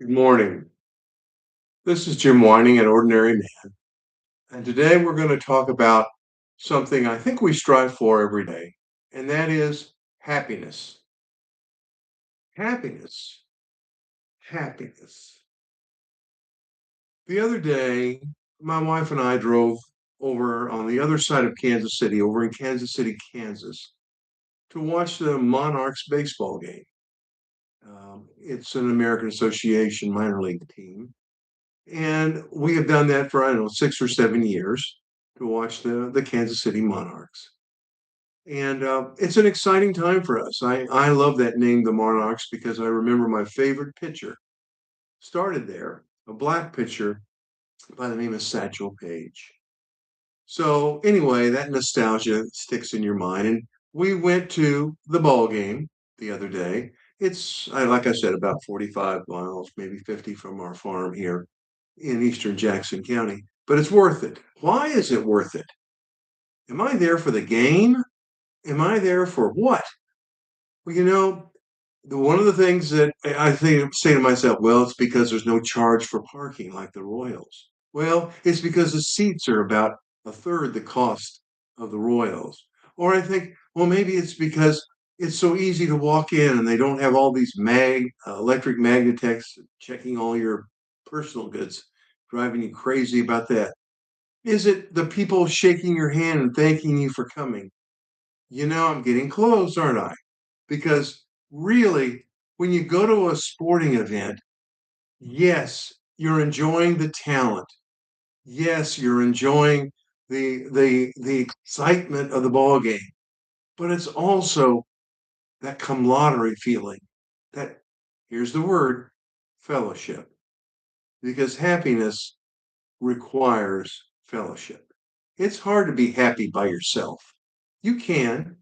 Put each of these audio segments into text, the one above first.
Good morning. This is Jim Whining, an ordinary man. And today we're going to talk about something I think we strive for every day, and that is happiness. Happiness. Happiness. The other day, my wife and I drove over on the other side of Kansas City, over in Kansas City, Kansas, to watch the Monarchs baseball game. It's an American Association minor league team. And we have done that for, I don't know, 6 or 7 years to watch the Kansas City Monarchs. And it's an exciting time for us. I love that name, the Monarchs, because I remember my favorite pitcher started there, a black pitcher by the name of Satchel Paige. So anyway, that nostalgia sticks in your mind. And we went to the ball game the other day. Like I said, about 45 miles, maybe 50 from our farm here in eastern Jackson County, but it's worth it. Why is it worth it? Am I there for the game? Am I there for what? Well, one of the things that I think say to myself, well, it's because there's no charge for parking like the Royals. Well, it's because the seats are about a third the cost of the Royals. Or I think, well, maybe it's because it's so easy to walk in and they don't have all these electric magnetechs checking all your personal goods, driving you crazy about that. Is it the people shaking your hand and thanking you for coming? I'm getting close, aren't I? Because really, when you go to a sporting event, yes, you're enjoying the talent. Yes, you're enjoying the excitement of the ball game, but it's also that camaraderie feeling. That here's the word, fellowship, because happiness requires fellowship. It's hard to be happy by yourself. You can,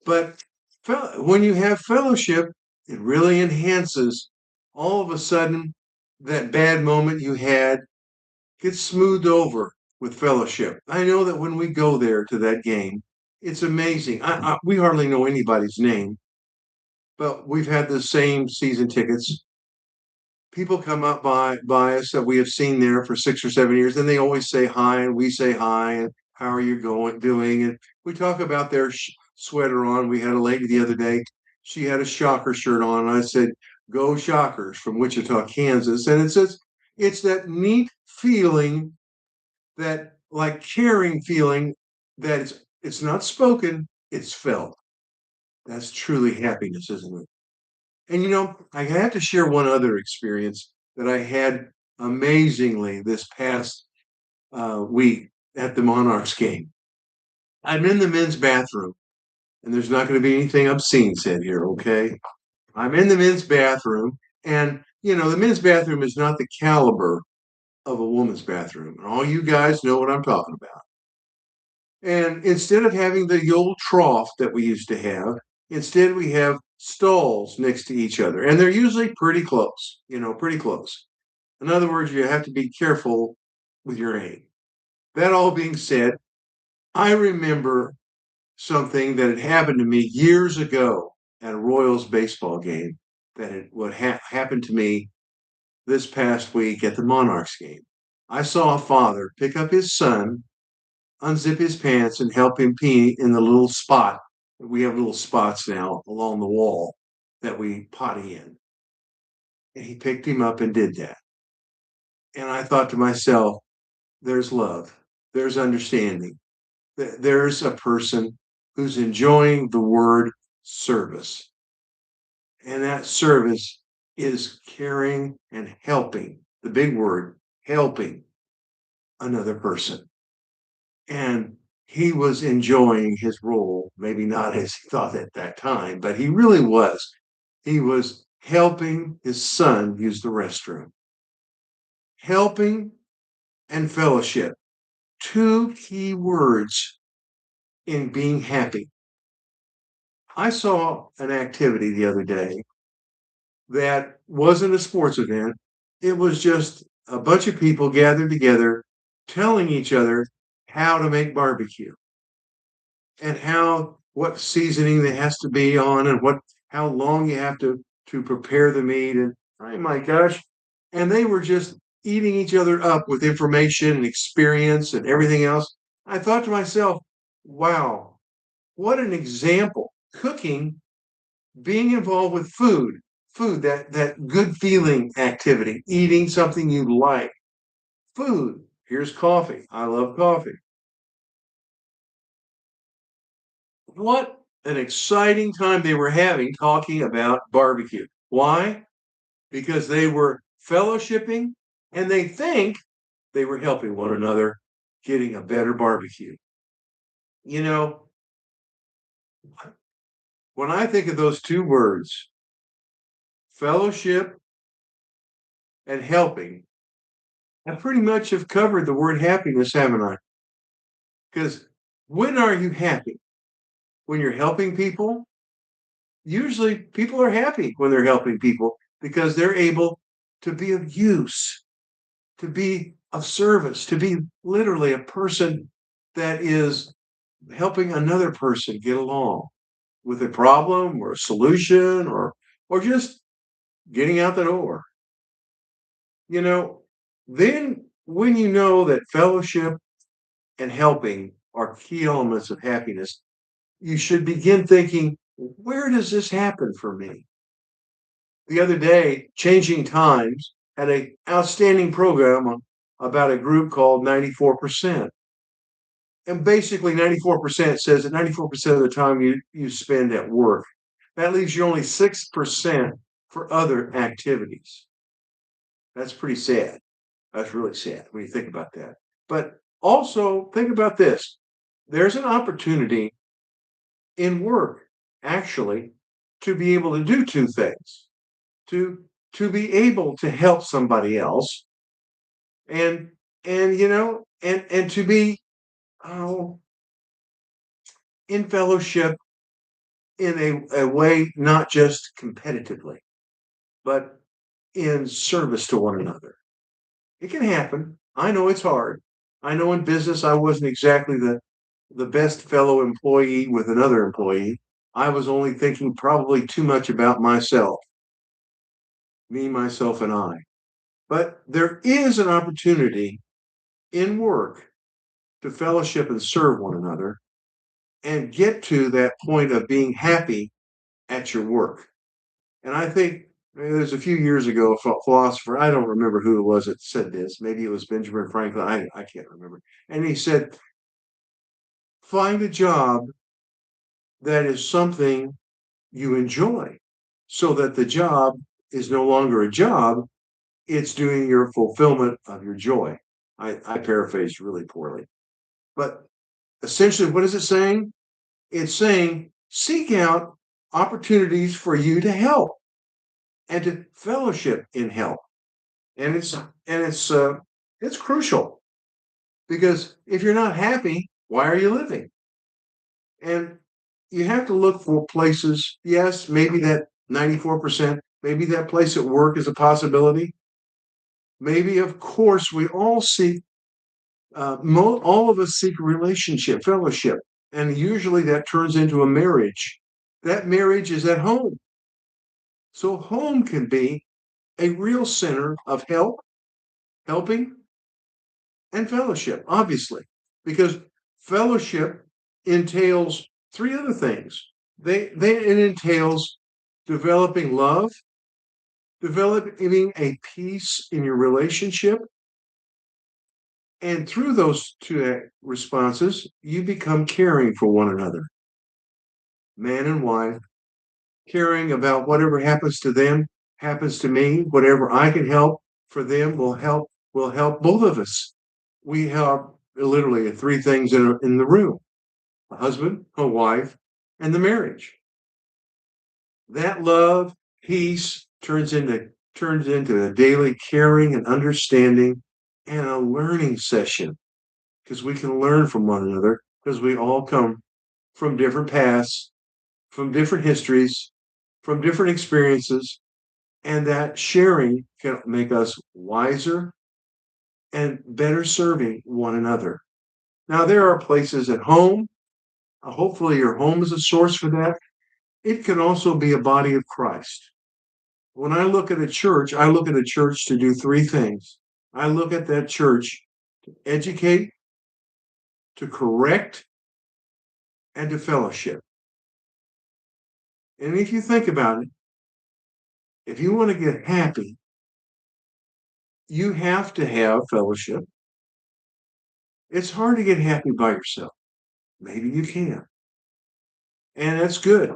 but when you have fellowship, it really enhances. All of a sudden, that bad moment you had gets smoothed over with fellowship. I know that when we go there to that game, it's amazing. We hardly know anybody's name, but we've had the same season tickets. People come up by us that we have seen there for 6 or 7 years, and they always say hi, and we say hi, and how are you doing? And we talk about their sweater on. We had a lady the other day; she had a Shocker shirt on, and I said, "Go Shockers" from Wichita, Kansas. And it's that neat feeling, that like caring feeling, that it's not spoken, it's felt. That's truly happiness, isn't it? And I have to share one other experience that I had amazingly this past week at the Monarchs game. I'm in the men's bathroom, and there's not going to be anything obscene said here, okay? I'm in the men's bathroom, and the men's bathroom is not the caliber of a woman's bathroom. And all you guys know what I'm talking about. And instead of having the old trough that we used to have, instead we have stalls next to each other. And they're usually pretty close, pretty close. In other words, you have to be careful with your aim. That all being said, I remember something that had happened to me years ago at a Royals baseball game happened to me this past week at the Monarchs game. I saw a father pick up his son, unzip his pants, and help him pee in the little spot. We have little spots now along the wall that we potty in. And he picked him up and did that. And I thought to myself, there's love, there's understanding, there's a person who's enjoying the word service. And that service is caring and helping, the big word, helping another person. And he was enjoying his role, maybe not as he thought at that time, but he really was. He was helping his son use the restroom. Helping and fellowship, two key words in being happy. I saw an activity the other day that wasn't a sports event. It was just a bunch of people gathered together telling each other how to make barbecue, and what seasoning there has to be on, and how long you have to prepare the meat, and Oh my gosh. And they were just eating each other up with information and experience and everything else. I thought to myself, wow, what an example. Cooking, being involved with food, that good feeling activity, eating something you like. Food. Here's coffee. I love coffee. What an exciting time they were having talking about barbecue. Why? Because they were fellowshipping and they think they were helping one another getting a better barbecue. You know, when I think of those two words, fellowship and helping, I pretty much have covered the word happiness, haven't I? Because when are you happy? When you're helping people? Usually people are happy when they're helping people because they're able to be of use, to be of service, to be literally a person that is helping another person get along with a problem or a solution or just getting out the door. You know, then when you know that fellowship and helping are key elements of happiness, you should begin thinking, where does this happen for me? The other day, Changing Times had an outstanding program about a group called 94%. And basically, 94% says that 94% of the time you spend at work. That leaves you only 6% for other activities. That's pretty sad. That's really sad when you think about that. But also think about this. There's an opportunity in work, actually, to be able to do two things. To to be able to help somebody else and and to be oh, in fellowship in a way not just competitively, but in service to one another. It can happen. I know it's hard. I know in business I wasn't exactly the best fellow employee with another employee. I was only thinking probably too much about myself, me, myself, and I. But there is an opportunity in work to fellowship and serve one another and get to that point of being happy at your work. And I think there's a few years ago, a philosopher, I don't remember who it was that said this. Maybe it was Benjamin Franklin. I can't remember. And he said, find a job that is something you enjoy so that the job is no longer a job, it's doing your fulfillment of your joy. I paraphrased really poorly. But essentially, what is it saying? It's saying seek out opportunities for you to help and to fellowship in help. And it's crucial because if you're not happy, why are you living? And you have to look for places. Yes, maybe that 94%, maybe that place at work is a possibility. Maybe, of course, we all seek, all of us seek a relationship, fellowship, and usually that turns into a marriage. That marriage is at home. So home can be a real center of helping, and fellowship, obviously, because fellowship entails three other things. It entails developing love, developing a peace in your relationship, and through those two responses, you become caring for one another, man and wife, caring about whatever happens to them happens to me. Whatever I can help for them will help both of us. We have literally three things in the room: a husband, a wife, and the marriage. That love, peace turns into a daily caring and understanding and a learning session because we can learn from one another because we all come from different paths, from different histories, from different experiences, and that sharing can make us wiser and better serving one another. Now, there are places at home. Hopefully, your home is a source for that. It can also be a body of Christ. When I look at a church, I look at a church to do three things. I look at that church to educate, to correct, and to fellowship. And if you think about it, if you want to get happy, you have to have fellowship. It's hard to get happy by yourself. Maybe you can. And that's good.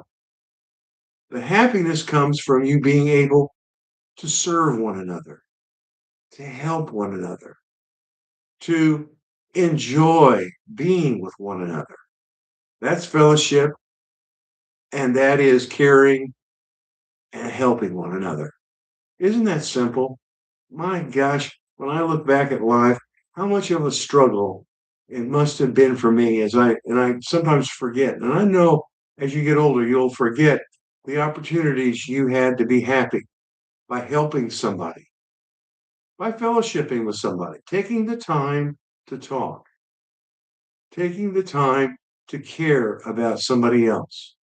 The happiness comes from you being able to serve one another, to help one another, to enjoy being with one another. That's fellowship, and that is caring and helping one another. Isn't that simple? My gosh, when I look back at life, how much of a struggle it must have been for me I sometimes forget. And I know as you get older, you'll forget the opportunities you had to be happy by helping somebody, by fellowshipping with somebody, taking the time to talk, taking the time to care about somebody else.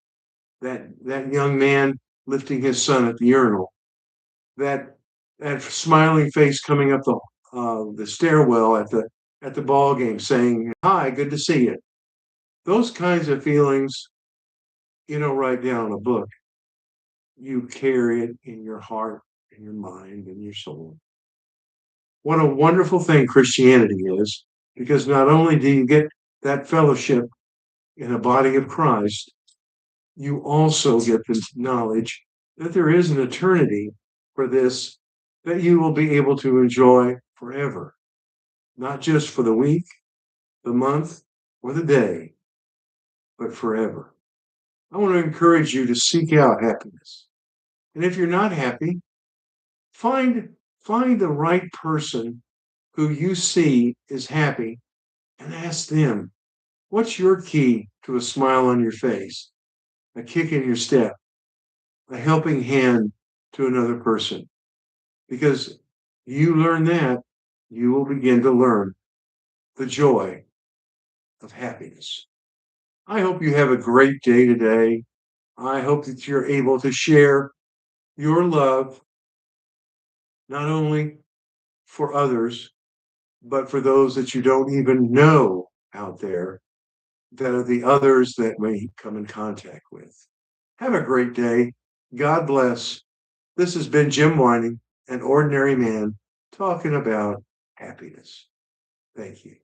That young man lifting his son at the urinal, that that smiling face coming up the stairwell at the ball game, saying, "Hi, good to see you." Those kinds of feelings, you don't write down in a book. You carry it in your heart, in your mind, in your soul. What a wonderful thing Christianity is, because not only do you get that fellowship in a body of Christ, you also get the knowledge that there is an eternity for this that you will be able to enjoy forever, not just for the week, the month, or the day, but forever. I want to encourage you to seek out happiness. And if you're not happy, find find the right person who you see is happy and ask them, what's your key to a smile on your face, a kick in your step, a helping hand to another person? Because you learn that, you will begin to learn the joy of happiness. I hope you have a great day today. I hope that you're able to share your love, not only for others, but for those that you don't even know out there that are the others that may come in contact with. Have a great day. God bless. This has been Jim Whining, an ordinary man, talking about happiness. Thank you.